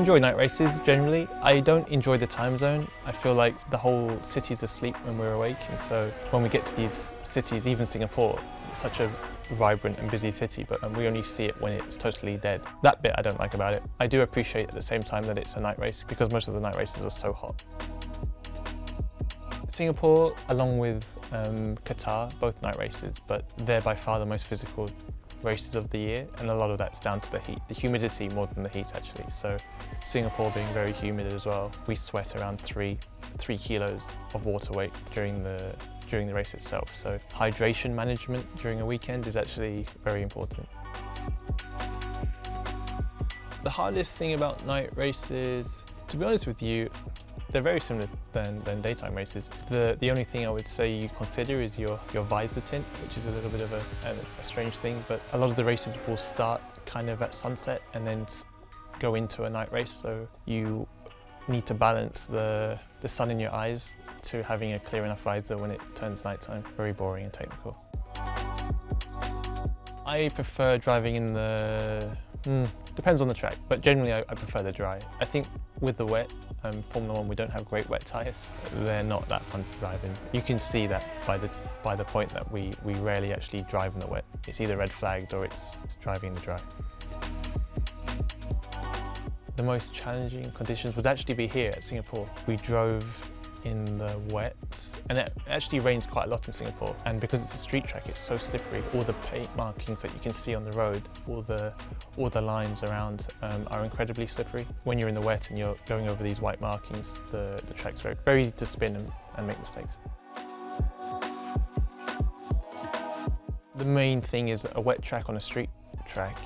enjoy night races generally. I don't enjoy the time zone. I feel like the whole city's asleep when we're awake, and so when we get to these cities, even Singapore, it's such a vibrant and busy city, but we only see it when it's totally dead. That bit I don't like about it. I do appreciate at the same time that it's a night race because most of the night races are so hot. Singapore, along with Qatar, both night races, but they're by far the most physical races of the year, and a lot of that's down to the heat, the humidity more than the heat actually. So Singapore being very humid as well, we sweat around 3 kilos of water weight during the race itself. So hydration management during a weekend is actually very important. The hardest thing about night races, to be honest with you, they're very similar than daytime races. The only thing I would say you consider is your visor tint, which is a little bit of a strange thing, but a lot of the races will start kind of at sunset and then go into a night race, so you need to balance the sun in your eyes to having a clear enough visor when it turns nighttime. Very boring and technical. I prefer driving in the, depends on the track, but generally I prefer the dry. I think with the wet, Formula 1 we don't have great wet tyres. They're not that fun to drive in. You can see that by the point that we rarely actually drive in the wet. It's either red flagged or it's driving in the dry. The most challenging conditions would actually be here at Singapore. We drove in the wet, and it actually rains quite a lot in Singapore, and because it's a street track it's so slippery. All the paint markings that you can see on the road, all the lines around are incredibly slippery. When you're in the wet and you're going over these white markings, the track's very easy to spin and make mistakes. The main thing is a wet track on a street track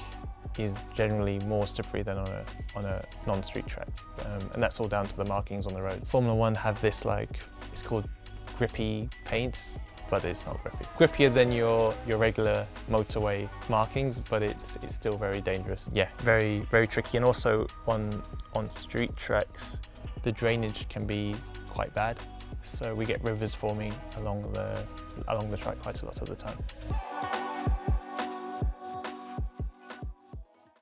is generally more slippery than on a non-street track, and that's all down to the markings on the road. Formula 1 have this, like, it's called grippy paint, but it's not grippy. Grippier than your regular motorway markings, but it's still very dangerous. Yeah, very tricky, and also on street tracks the drainage can be quite bad, so we get rivers forming along the track quite a lot of the time.